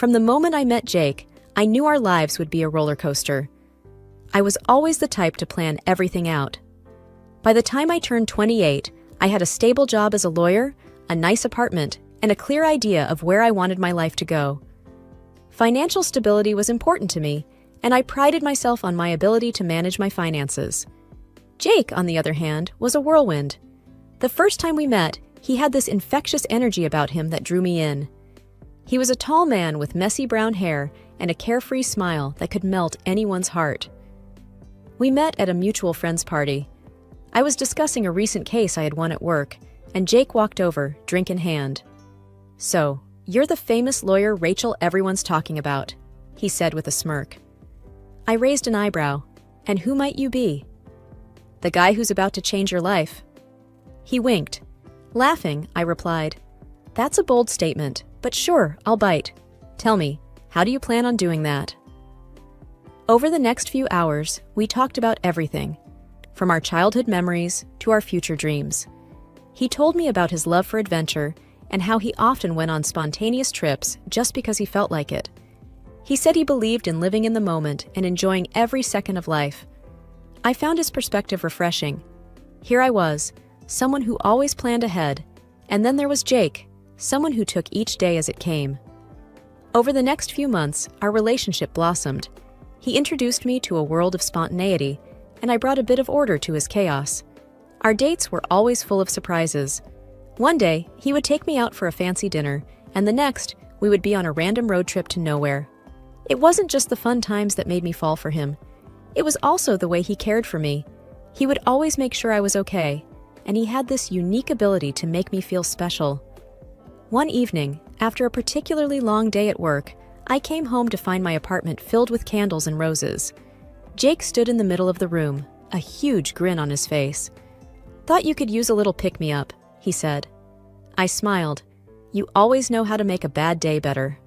From the moment I met Jake, I knew our lives would be a roller coaster. I was always the type to plan everything out. By the time I turned 28, I had a stable job as a lawyer, a nice apartment, and a clear idea of where I wanted my life to go. Financial stability was important to me, and I prided myself on my ability to manage my finances. Jake, on the other hand, was a whirlwind. The first time we met, he had this infectious energy about him that drew me in. He was a tall man with messy brown hair and a carefree smile that could melt anyone's heart. We met at a mutual friend's party. I was discussing a recent case I had won at work, and Jake walked over, drink in hand. "So, you're the famous lawyer Rachel everyone's talking about," he said with a smirk. I raised an eyebrow. "And who might you be?" "The guy who's about to change your life." He winked. Laughing, I replied, "That's a bold statement, but sure, I'll bite. Tell me, how do you plan on doing that?" Over the next few hours, we talked about everything, from our childhood memories to our future dreams. He told me about his love for adventure and how he often went on spontaneous trips just because he felt like it. He said he believed in living in the moment and enjoying every second of life. I found his perspective refreshing. Here I was, someone who always planned ahead, and then there was Jake, someone who took each day as it came. Over the next few months, our relationship blossomed. He introduced me to a world of spontaneity, and I brought a bit of order to his chaos. Our dates were always full of surprises. One day, he would take me out for a fancy dinner, and the next, we would be on a random road trip to nowhere. It wasn't just the fun times that made me fall for him. It was also the way he cared for me. He would always make sure I was okay, and he had this unique ability to make me feel special. One evening, after a particularly long day at work, I came home to find my apartment filled with candles and roses. Jake stood in the middle of the room, a huge grin on his face. "Thought you could use a little pick-me-up," he said. I smiled. "You always know how to make a bad day better."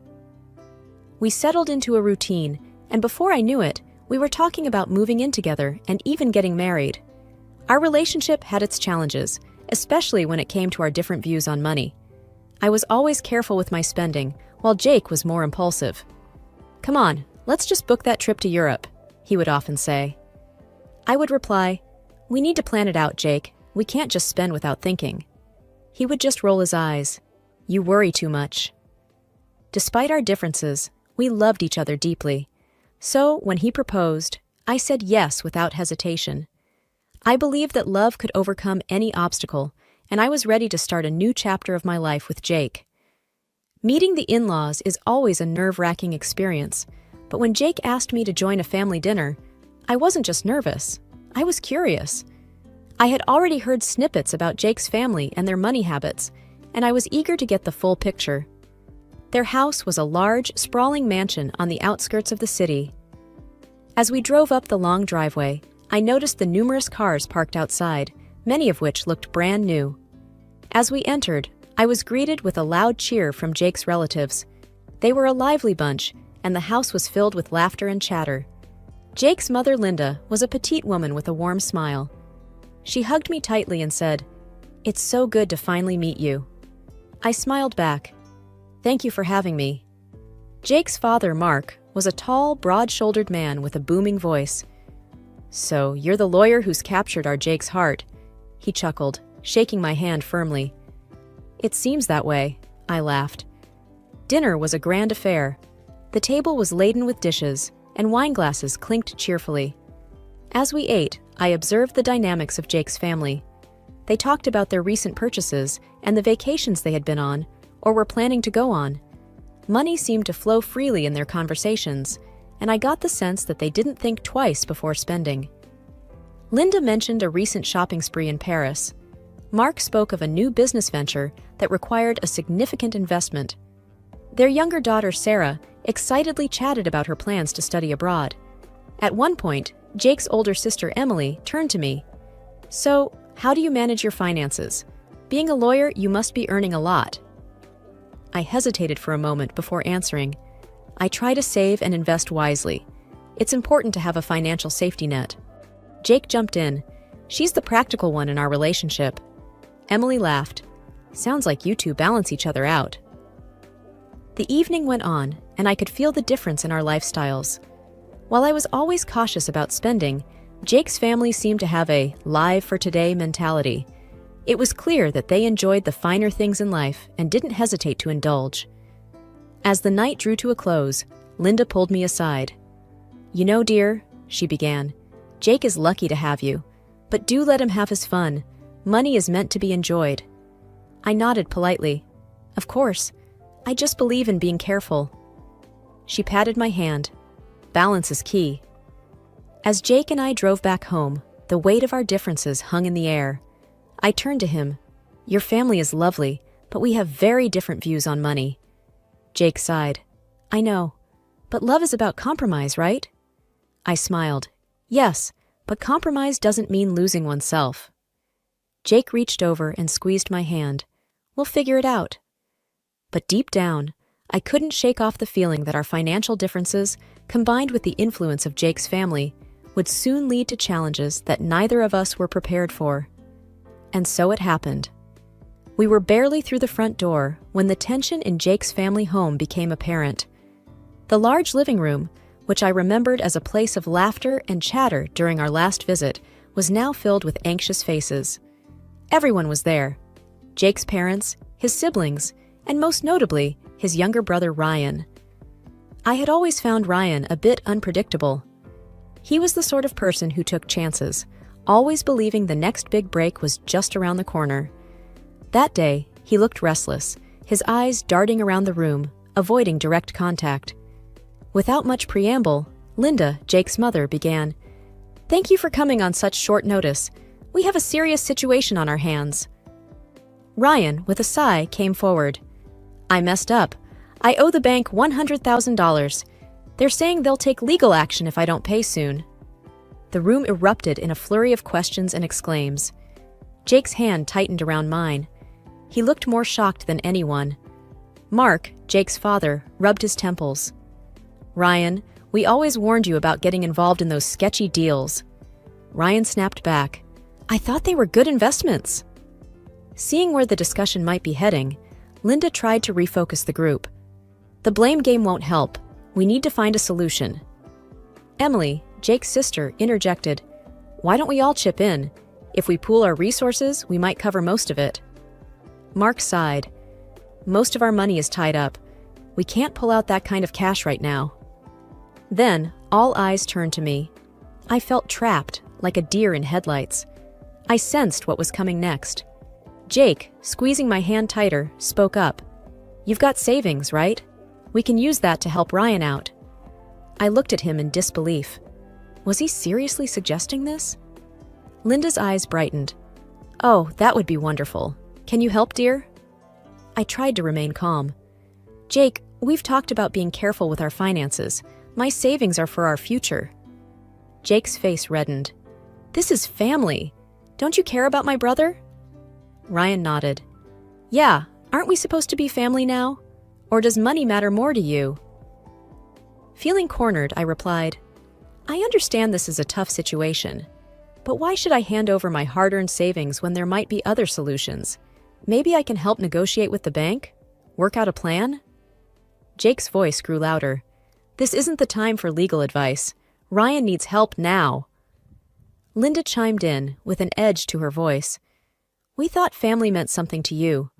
We settled into a routine, and before I knew it, we were talking about moving in together and even getting married. Our relationship had its challenges, especially when it came to our different views on money. I was always careful with my spending, while Jake was more impulsive. "Come on, let's just book that trip to Europe," he would often say. I would reply, "We need to plan it out, Jake. We can't just spend without thinking." He would just roll his eyes. "You worry too much." Despite our differences, we loved each other deeply. So, when he proposed, I said yes without hesitation. I believed that love could overcome any obstacle, and I was ready to start a new chapter of my life with Jake. Meeting the in-laws is always a nerve-wracking experience, but when Jake asked me to join a family dinner, I wasn't just nervous, I was curious. I had already heard snippets about Jake's family and their money habits, and I was eager to get the full picture. Their house was a large, sprawling mansion on the outskirts of the city. As we drove up the long driveway, I noticed the numerous cars parked outside, many of which looked brand new. As we entered, I was greeted with a loud cheer from Jake's relatives. They were a lively bunch, and the house was filled with laughter and chatter. Jake's mother, Linda, was a petite woman with a warm smile. She hugged me tightly and said, "It's so good to finally meet you." I smiled back. "Thank you for having me." Jake's father, Mark, was a tall, broad-shouldered man with a booming voice. "So, you're the lawyer who's captured our Jake's heart," he chuckled, shaking my hand firmly. "It seems that way," I laughed. Dinner was a grand affair. The table was laden with dishes, and wine glasses clinked cheerfully. As we ate, I observed the dynamics of Jake's family. They talked about their recent purchases and the vacations they had been on, or were planning to go on. Money seemed to flow freely in their conversations, and I got the sense that they didn't think twice before spending. Linda mentioned a recent shopping spree in Paris. Mark spoke of a new business venture that required a significant investment. Their younger daughter, Sarah, excitedly chatted about her plans to study abroad. At one point, Jake's older sister, Emily, turned to me. "So, how do you manage your finances? Being a lawyer, you must be earning a lot." I hesitated for a moment before answering. "I try to save and invest wisely. It's important to have a financial safety net." Jake jumped in. "She's the practical one in our relationship." Emily laughed. "Sounds like you two balance each other out." The evening went on, and I could feel the difference in our lifestyles. While I was always cautious about spending, Jake's family seemed to have a live for today mentality. It was clear that they enjoyed the finer things in life and didn't hesitate to indulge. As the night drew to a close, Linda pulled me aside. "You know, dear," she began, "Jake is lucky to have you, but do let him have his fun. Money is meant to be enjoyed." I nodded politely. "Of course. I just believe in being careful." She patted my hand. "Balance is key." As Jake and I drove back home, the weight of our differences hung in the air. I turned to him. "Your family is lovely, but we have very different views on money." Jake sighed. "I know, but love is about compromise, right?" I smiled. "Yes, but compromise doesn't mean losing oneself." Jake reached over and squeezed my hand. "We'll figure it out." But deep down, I couldn't shake off the feeling that our financial differences, combined with the influence of Jake's family, would soon lead to challenges that neither of us were prepared for. And so it happened. We were barely through the front door when the tension in Jake's family home became apparent. The large living room, which I remembered as a place of laughter and chatter during our last visit, was now filled with anxious faces. Everyone was there. Jake's parents, his siblings, and most notably, his younger brother Ryan. I had always found Ryan a bit unpredictable. He was the sort of person who took chances, always believing the next big break was just around the corner. That day, he looked restless, his eyes darting around the room, avoiding direct contact. Without much preamble, Linda, Jake's mother, began, "Thank you for coming on such short notice. We have a serious situation on our hands." Ryan, with a sigh, came forward. "I messed up. I owe the bank $100,000. They're saying they'll take legal action if I don't pay soon." The room erupted in a flurry of questions and exclaims. Jake's hand tightened around mine. He looked more shocked than anyone. Mark, Jake's father, rubbed his temples. "Ryan, we always warned you about getting involved in those sketchy deals." Ryan snapped back. "I thought they were good investments." Seeing where the discussion might be heading, Linda tried to refocus the group. "The blame game won't help. We need to find a solution." Emily, Jake's sister, interjected, "Why don't we all chip in? If we pool our resources, we might cover most of it." Mark sighed. "Most of our money is tied up. We can't pull out that kind of cash right now." Then, all eyes turned to me. I felt trapped, like a deer in headlights. I sensed what was coming next. Jake, squeezing my hand tighter, spoke up. "You've got savings, right? We can use that to help Ryan out." I looked at him in disbelief. Was he seriously suggesting this? Linda's eyes brightened. "Oh, that would be wonderful. Can you help, dear?" I tried to remain calm. "Jake, we've talked about being careful with our finances. My savings are for our future." Jake's face reddened. "This is family. Don't you care about my brother?" Ryan nodded. "Yeah, aren't we supposed to be family now? Or does money matter more to you?" Feeling cornered, I replied, "I understand this is a tough situation, but why should I hand over my hard-earned savings when there might be other solutions? Maybe I can help negotiate with the bank? Work out a plan?" Jake's voice grew louder. "This isn't the time for legal advice. Ryan needs help now." Linda chimed in, with an edge to her voice. "We thought family meant something to you.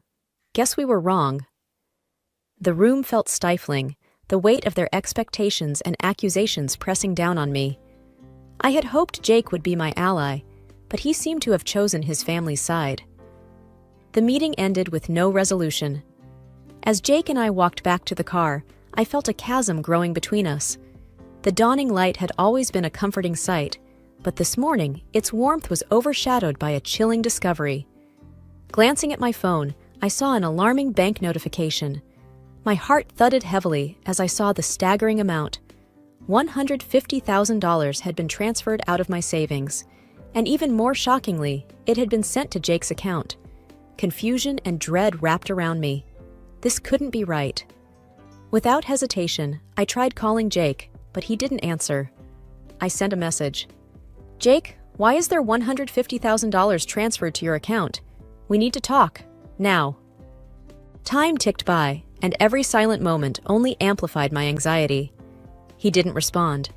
Guess we were wrong." The room felt stifling, the weight of their expectations and accusations pressing down on me. I had hoped Jake would be my ally, but he seemed to have chosen his family's side. The meeting ended with no resolution. As Jake and I walked back to the car, I felt a chasm growing between us. The dawning light had always been a comforting sight, but this morning its warmth was overshadowed by a chilling discovery. Glancing at my phone, I saw an alarming bank notification. My heart thudded heavily as I saw the staggering amount. $150,000 had been transferred out of my savings, and even more shockingly, it had been sent to Jake's account. Confusion and dread wrapped around me. This couldn't be right. Without hesitation, I tried calling Jake, but he didn't answer. I sent a message. "Jake, why is there $150,000 transferred to your account? We need to talk. Now." Time ticked by, and every silent moment only amplified my anxiety. He didn't respond.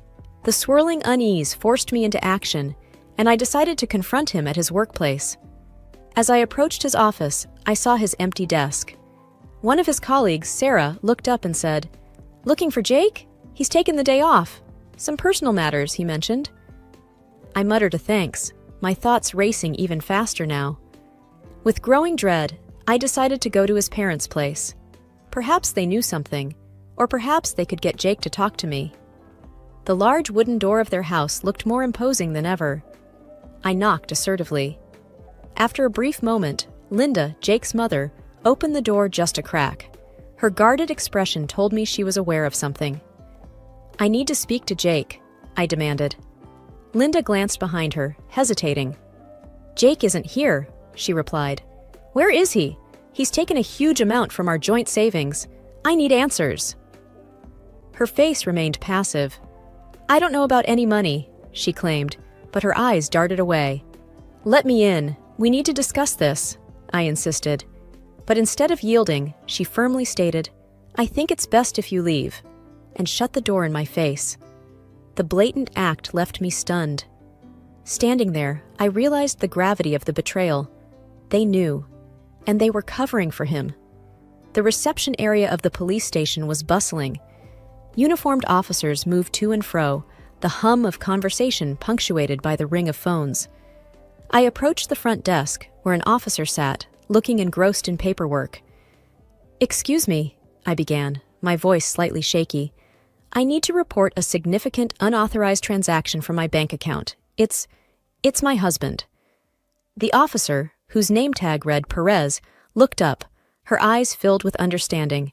The swirling unease forced me into action, and I decided to confront him at his workplace. As I approached his office, I saw his empty desk. One of his colleagues, Sarah, looked up and said, "Looking for Jake? He's taken the day off. Some personal matters," he mentioned. I muttered a thanks, my thoughts racing even faster now. With growing dread, I decided to go to his parents' place. Perhaps they knew something, or perhaps they could get Jake to talk to me. The large wooden door of their house looked more imposing than ever. I knocked assertively. After a brief moment, Linda, Jake's mother, opened the door just a crack. Her guarded expression told me she was aware of something. "I need to speak to Jake," I demanded. Linda glanced behind her, hesitating. "Jake isn't here," she replied. "Where is he? He's taken a huge amount from our joint savings. I need answers." Her face remained passive. "I don't know about any money," she claimed, but her eyes darted away. "Let me in. We need to discuss this," I insisted. But instead of yielding, she firmly stated, "I think it's best if you leave," and shut the door in my face. The blatant act left me stunned. Standing there, I realized the gravity of the betrayal. They knew, and they were covering for him. The reception area of the police station was bustling. Uniformed officers moved to and fro, the hum of conversation punctuated by the ring of phones. I approached the front desk, where an officer sat, looking engrossed in paperwork. "Excuse me," I began, my voice slightly shaky. "I need to report a significant unauthorized transaction from my bank account. It's my husband." The officer, whose name tag read Perez, looked up, her eyes filled with understanding.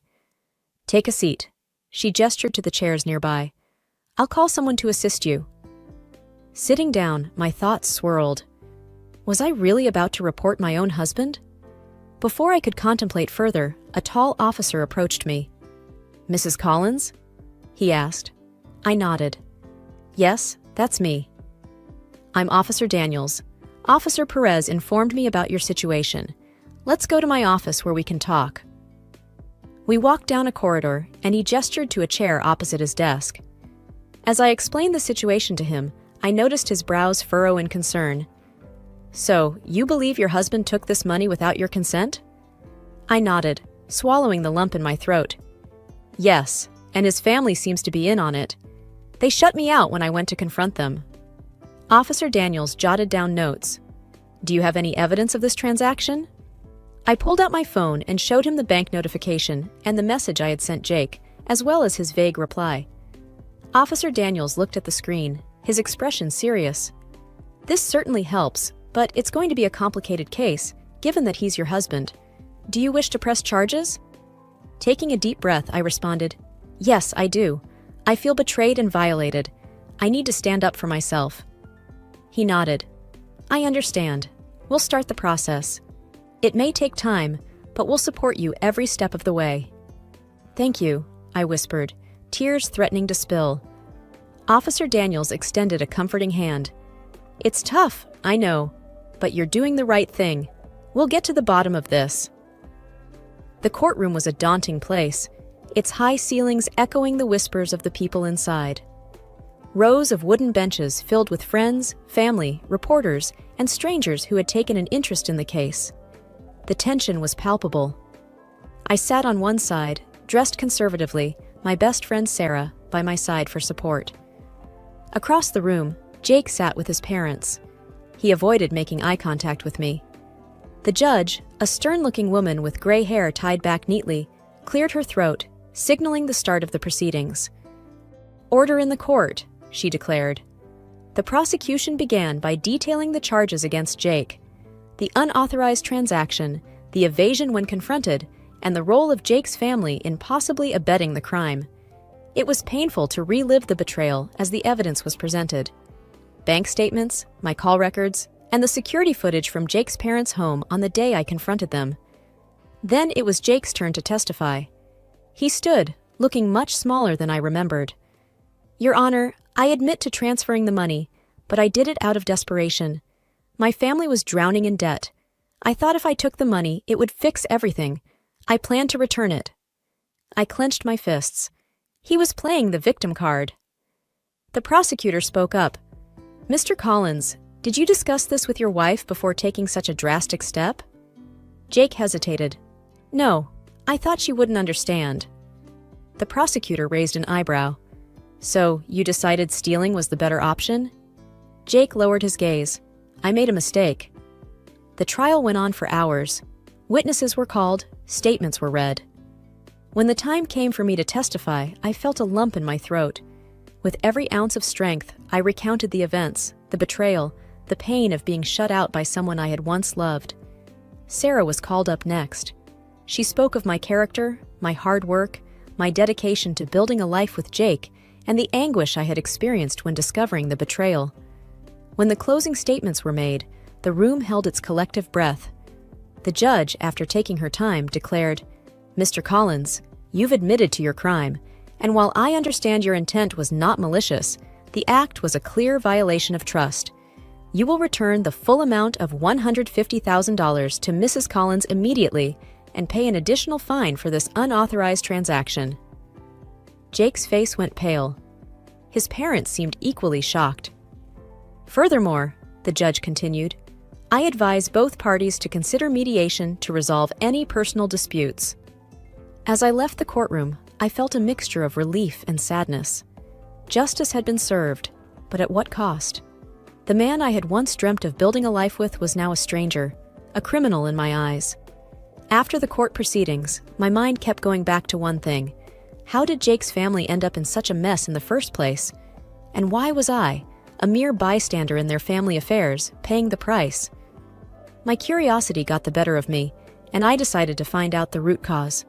"Take a seat." She gestured to the chairs nearby. "I'll call someone to assist you." Sitting down, my thoughts swirled. Was I really about to report my own husband? Before I could contemplate further, a tall officer approached me. "Mrs. Collins?" he asked. I nodded. "Yes, that's me." "I'm Officer Daniels. Officer Perez informed me about your situation. Let's go to my office where we can talk." We walked down a corridor, and he gestured to a chair opposite his desk. As I explained the situation to him, I noticed his brows furrow in concern. "So, you believe your husband took this money without your consent?" I nodded, swallowing the lump in my throat. "Yes, and his family seems to be in on it. They shut me out when I went to confront them." Officer Daniels jotted down notes. "Do you have any evidence of this transaction?" I pulled out my phone and showed him the bank notification and the message I had sent Jake, as well as his vague reply. Officer Daniels looked at the screen, his expression serious. "This certainly helps, but it's going to be a complicated case, given that he's your husband. Do you wish to press charges?" Taking a deep breath, I responded, "Yes, I do. I feel betrayed and violated. I need to stand up for myself." He nodded. "I understand. We'll start the process. It may take time, but we'll support you every step of the way." "Thank you," I whispered, tears threatening to spill. Officer Daniels extended a comforting hand. "It's tough, I know, but you're doing the right thing. We'll get to the bottom of this." The courtroom was a daunting place, its high ceilings echoing the whispers of the people inside. Rows of wooden benches filled with friends, family, reporters, and strangers who had taken an interest in the case. The tension was palpable. I sat on one side, dressed conservatively, my best friend Sarah by my side for support. Across the room, Jake sat with his parents. He avoided making eye contact with me. The judge, a stern-looking woman with gray hair tied back neatly, cleared her throat, signaling the start of the proceedings. "Order in the court," she declared. The prosecution began by detailing the charges against Jake: the unauthorized transaction, the evasion when confronted, and the role of Jake's family in possibly abetting the crime. It was painful to relive the betrayal as the evidence was presented. Bank statements, my call records, and the security footage from Jake's parents' home on the day I confronted them. Then it was Jake's turn to testify. He stood, looking much smaller than I remembered. "Your Honor, I admit to transferring the money, but I did it out of desperation. My family was drowning in debt. I thought if I took the money, it would fix everything. I planned to return it." I clenched my fists. He was playing the victim card. The prosecutor spoke up. "Mr. Collins, did you discuss this with your wife before taking such a drastic step?" Jake hesitated. "No, I thought she wouldn't understand." The prosecutor raised an eyebrow. "So, you decided stealing was the better option?" Jake lowered his gaze. "I made a mistake." The trial went on for hours. Witnesses were called, statements were read. When the time came for me to testify, I felt a lump in my throat. With every ounce of strength, I recounted the events, the betrayal, the pain of being shut out by someone I had once loved. Sarah was called up next. She spoke of my character, my hard work, my dedication to building a life with Jake, and the anguish I had experienced when discovering the betrayal. When the closing statements were made, the room held its collective breath. The judge, after taking her time, declared, "Mr. Collins, you've admitted to your crime, and while I understand your intent was not malicious, the act was a clear violation of trust. You will return the full amount of $150,000 to Mrs. Collins immediately and pay an additional fine for this unauthorized transaction." Jake's face went pale. His parents seemed equally shocked. "Furthermore," the judge continued, "I advise both parties to consider mediation to resolve any personal disputes." As I left the courtroom, I felt a mixture of relief and sadness. Justice had been served, but at what cost? The man I had once dreamt of building a life with was now a stranger, a criminal in my eyes. After the court proceedings, my mind kept going back to one thing. How did Jake's family end up in such a mess in the first place? And why was I, a mere bystander in their family affairs, paying the price? My curiosity got the better of me, and I decided to find out the root cause.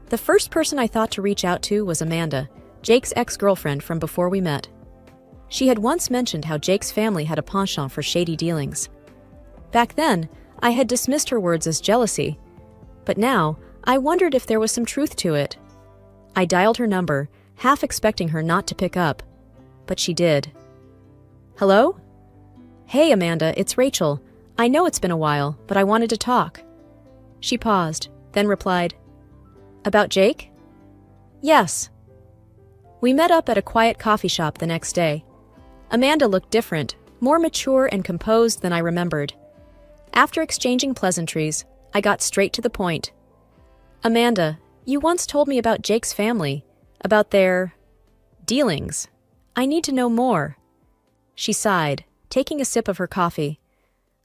The first person I thought to reach out to was Amanda, Jake's ex-girlfriend from before we met. She had once mentioned how Jake's family had a penchant for shady dealings. Back then, I had dismissed her words as jealousy, but now I wondered if there was some truth to it. I dialed her number, half expecting her not to pick up, but she did. "Hello?" "Hey, Amanda, it's Rachel. I know it's been a while, but I wanted to talk." She paused, then replied, "About Jake?" "Yes." We met up at a quiet coffee shop the next day. Amanda looked different, more mature and composed than I remembered. After exchanging pleasantries, I got straight to the point. "Amanda, you once told me about Jake's family, about their dealings. I need to know more." She sighed, taking a sip of her coffee.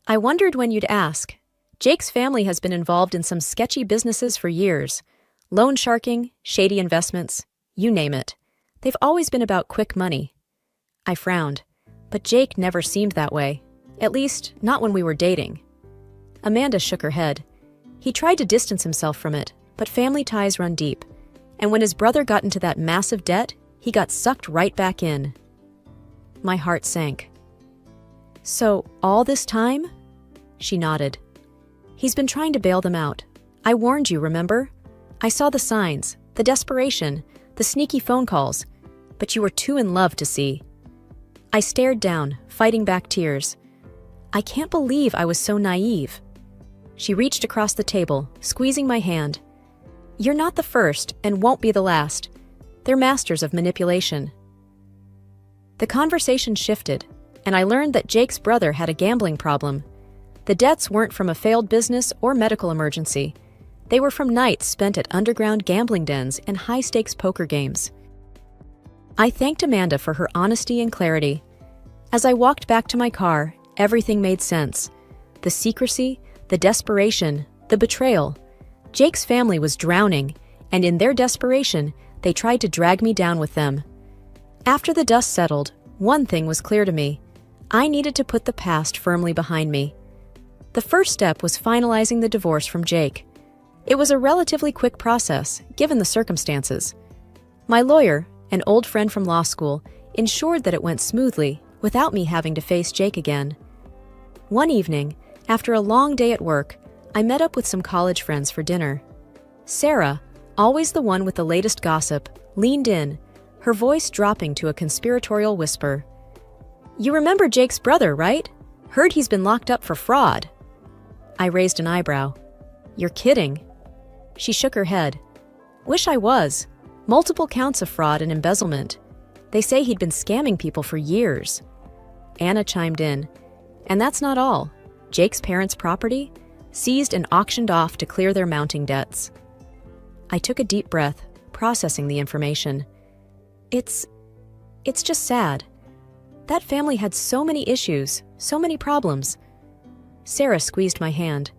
"I wondered when you'd ask. Jake's family has been involved in some sketchy businesses for years. Loan sharking, shady investments, you name it. They've always been about quick money." I frowned, but Jake never seemed that way. At least, not when we were dating. Amanda shook her head. He tried to distance himself from it, but family ties run deep. And when his brother got into that massive debt, he got sucked right back in. My heart sank. "So, all this time?" She nodded. "He's been trying to bail them out. I warned you, remember? I saw the signs, the desperation, the sneaky phone calls, but you were too in love to see." I stared down, fighting back tears. I can't believe I was so naive. She reached across the table, squeezing my hand. "You're not the first, and won't be the last. They're masters of manipulation." The conversation shifted, and I learned that Jake's brother had a gambling problem. The debts weren't from a failed business or medical emergency. They were from nights spent at underground gambling dens and high-stakes poker games. I thanked Amanda for her honesty and clarity. As I walked back to my car, everything made sense. The secrecy, the desperation, the betrayal. Jake's family was drowning, and in their desperation, they tried to drag me down with them. After the dust settled, one thing was clear to me. I needed to put the past firmly behind me. The first step was finalizing the divorce from Jake. It was a relatively quick process, given the circumstances. My lawyer, an old friend from law school, ensured that it went smoothly without me having to face Jake again. One evening, after a long day at work, I met up with some college friends for dinner. Sarah, always the one with the latest gossip, leaned in, her voice dropping to a conspiratorial whisper. "You remember Jake's brother, right? Heard he's been locked up for fraud." I raised an eyebrow. "You're kidding." She shook her head. Wish I was. Multiple counts of fraud and embezzlement. They say he'd been scamming people for years. Anna chimed in. And that's not all. Jake's parents' property? Seized and auctioned off to clear their mounting debts. I took a deep breath, processing the information. It's just sad. That family had so many issues, so many problems. Sarah squeezed my hand.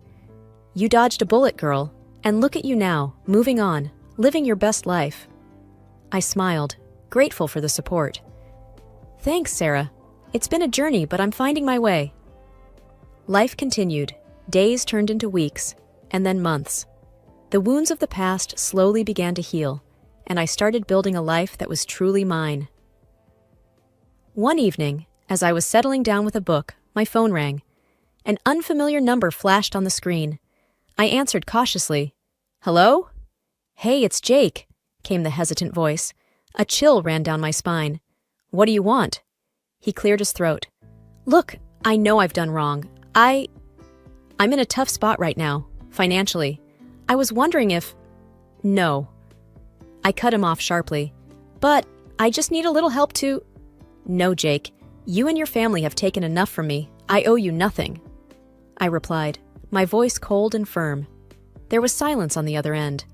You dodged a bullet, girl, and look at you now, moving on, living your best life. I smiled, grateful for the support. Thanks, Sarah. It's been a journey, but I'm finding my way. Life continued. Days turned into weeks, and then months. The wounds of the past slowly began to heal, and I started building a life that was truly mine. One evening, as I was settling down with a book, my phone rang. An unfamiliar number flashed on the screen. I answered cautiously. Hello? Hey, it's Jake, came the hesitant voice. A chill ran down my spine. What do you want? He cleared his throat. Look, I know I've done wrong. I'm in a tough spot right now, financially. I was wondering if... No. I cut him off sharply. But I just need a little help to... No, Jake. You and your family have taken enough from me. I owe you nothing. I replied, my voice cold and firm. There was silence on the other end.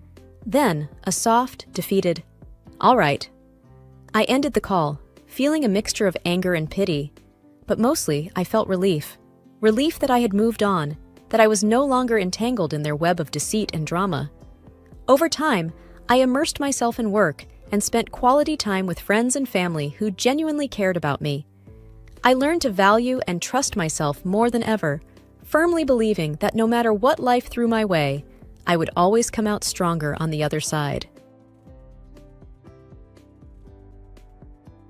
Then, a soft, defeated, all right. I ended the call, feeling a mixture of anger and pity. But mostly, I felt relief. Relief that I had moved on, that I was no longer entangled in their web of deceit and drama. Over time, I immersed myself in work and spent quality time with friends and family who genuinely cared about me. I learned to value and trust myself more than ever, firmly believing that no matter what life threw my way, I would always come out stronger on the other side.